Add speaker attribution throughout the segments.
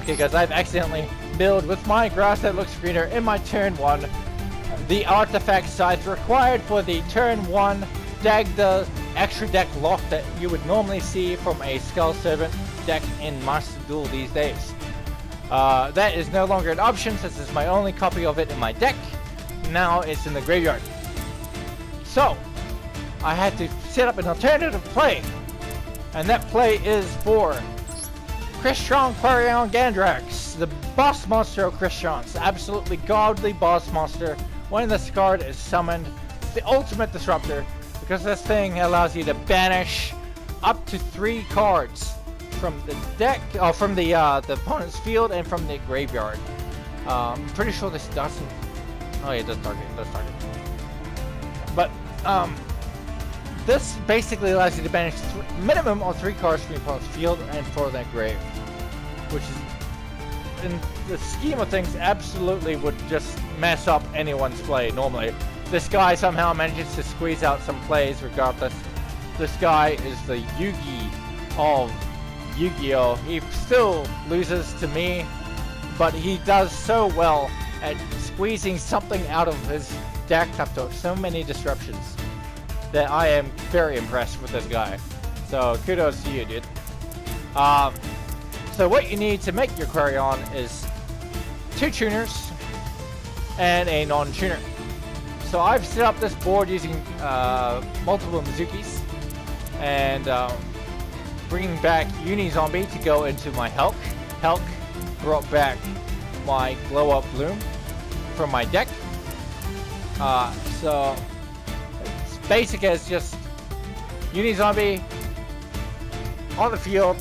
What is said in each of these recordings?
Speaker 1: because I've accidentally milled with my grass that looks greener in my turn 1 the artifact size required for the turn 1 deck, the extra deck lock that you would normally see from a Skull Servant deck in Master Duel these days. That is no longer an option since it's my only copy of it in my deck. Now it's in the graveyard. So, I had to set up an alternative play. And that play is for Quarion Gandrax, the boss monster of Quarion's, absolutely godly boss monster. When this card is summoned, the ultimate disruptor, because this thing allows you to banish up to 3 cards from the deck, or from the opponent's field and from the graveyard. I'm pretty sure this doesn't. Oh yeah, it does target. It does target. But this basically allows you to banish minimum of 3 cards from your opponent's field and for that grave, which is, in the scheme of things, absolutely would just mess up anyone's play normally. This guy somehow manages to squeeze out some plays regardless. This guy is the Yugi of Yu-Gi-Oh! He still loses to me, but he does so well at squeezing something out of his deck after so many disruptions that I am very impressed with this guy. So kudos to you, dude. So what you need to make your Quarion is 2 tuners and a non-tuner. So I've set up this board using multiple Mizukis and bringing back Uni-Zombie to go into my Helk. Helk brought back my Glow-Up Bloom from my deck. So it's basic as just Uni-Zombie on the field,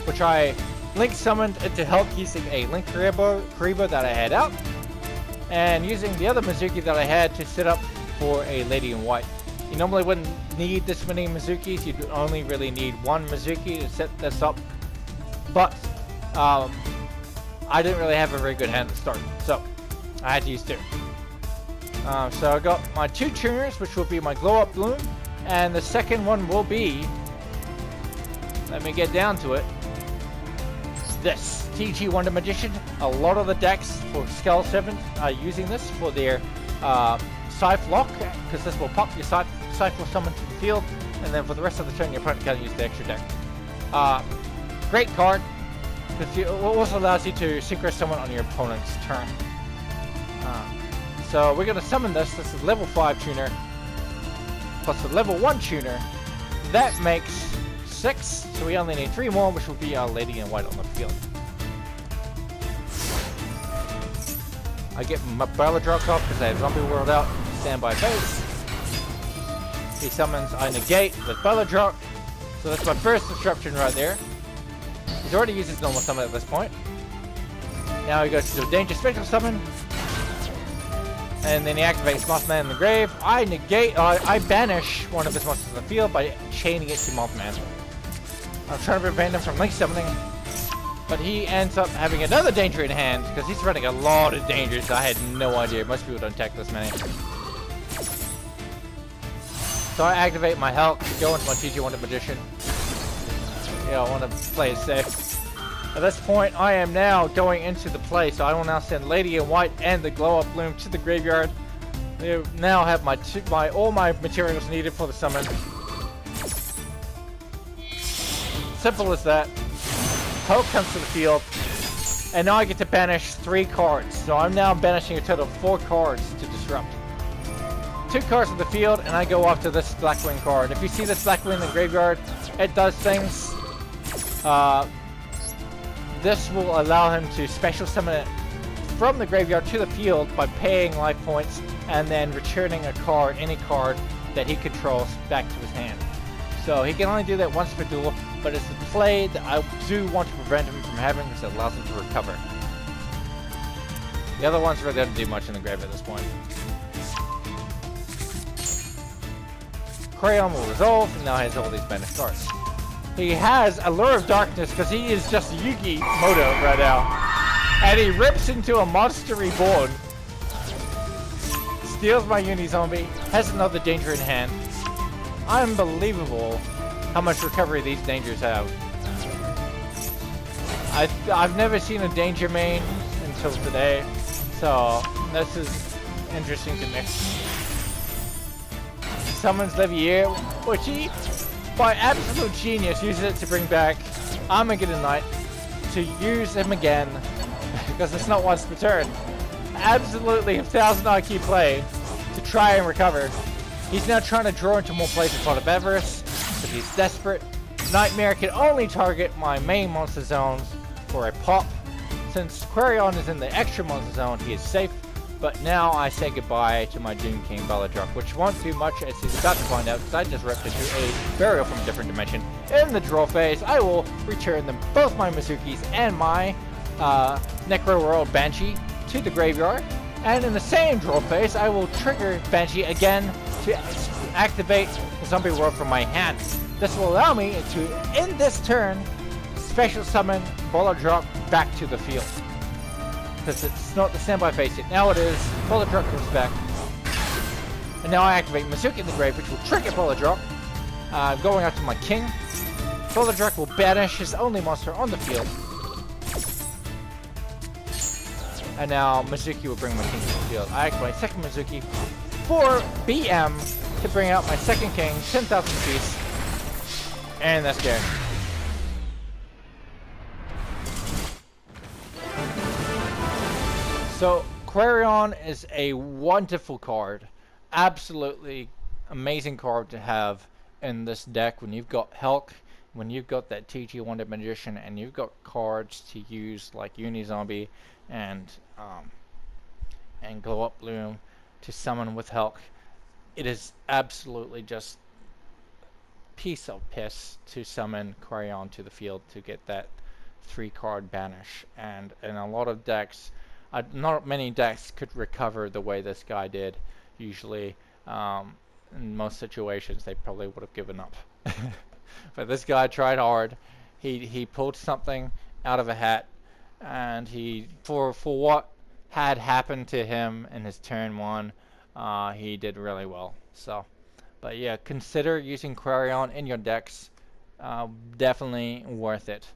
Speaker 1: which I link summoned into Helk using a Link Karibo that I had out, and using the other Mizuki that I had to set up for a Lady in White. You normally wouldn't need this many Mizukis, you'd only really need 1 Mizuki to set this up, but I didn't really have a very good hand to start, so I had to use 2. So I got my 2 tuners, which will be my Glow Up Bloom, and the second one will be, let me get down to it, this TG Wonder Magician. A lot of the decks for Skull Servant are using this for their Scythe Lock, because this will pop your Scythe will summon to the field, and then for the rest of the turn your opponent can use the extra deck. Great card, because it also allows you to synchro summon on your opponent's turn. So we're going to summon this. This is level 5 tuner plus the level 1 tuner. That makes 6, so we only need 3 more, which will be our Lady in White on the field. I get my Bellatrix off because I have Zombie World out. Standby phase. He summons, I negate with Bellatrix. So that's my first disruption right there. He's already used his normal summon at this point. Now he goes to do a Danger Special Summon. And then he activates Mothman in the grave. I negate, I banish one of his monsters in the field by chaining it to Mothman. I'm trying to prevent him from link summoning, but he ends up having another danger in hand because he's running a lot of dangers. I had no idea. Most people don't attack this many. So I activate my Helk to go into my TG Wonder Magician. Yeah, I want to play it safe. At this point, I am now going into the play, so I will now send Lady in White and the Glow Up Bloom to the graveyard. They now have all my materials needed for the summon. Simple as that. Hulk comes to the field, and now I get to banish 3 cards. So I'm now banishing a total of 4 cards to disrupt. 2 cards in the field, and I go off to this Blackwing card. If you see this Blackwing in the graveyard, it does things. This will allow him to special summon it from the graveyard to the field by paying life points and then returning a card, any card that he controls, back to his hand. So he can only do that once per duel, but it's a play that I do want to prevent him from having because it allows him to recover. The other ones really don't do much in the grave at this point. Quarion will resolve, and now he has all these banished cards. He has Allure of Darkness because he is just Yugi Moto right now. And he rips into a Monster Reborn. Steals my Uni-Zombie, has another danger in hand. Unbelievable how much recovery these dangers have. I've never seen a danger main until today, so this is interesting to me. Summons Levier, which he, by absolute genius, uses it to bring back Armageddon Knight to use him again, because it's not once per turn. Absolutely 1000 IQ play to try and recover. He's now trying to draw into more plays in front of Everest, because he's desperate. Nightmare can only target my main monster zones for a pop. Since Quarion is in the extra monster zone, he is safe. But now I say goodbye to my Doom King Baladrock, which won't do much as he's about to find out, because I just ripped into a burial from a different dimension. In the draw phase, I will return them, both my Mizukis and my Necro World Banshee, to the graveyard. And in the same draw phase, I will trigger Banshee again to activate the Zombie World from my hand. This will allow me to, in this turn, special summon Baladrock back to the field. Because it's not the standby phase yet. Now it is. Baladrock comes back. And now I activate Mizuki in the grave, which will trigger Baladrock. Going out to my king. Baladrock will banish his only monster on the field. And now Mizuki will bring my king to the field. I activate second Mizuki for BM to bring out my second king, 10,000 piece. And that's good. So, Quarion is a wonderful card. Absolutely amazing card to have in this deck when you've got Hulk, when you've got that TG Wonder Magician, and you've got cards to use like Unizombie and Glow Up Bloom to summon with Hulk. It is absolutely just piece of piss to summon Quarion to the field to get that 3-card banish. And in a lot of decks, not many decks could recover the way this guy did. Usually, in most situations, they probably would have given up. But this guy tried hard. He pulled something out of a hat, and he for what had happened to him in his turn 1, he did really well. So, but yeah, consider using Quarion in your decks. Definitely worth it.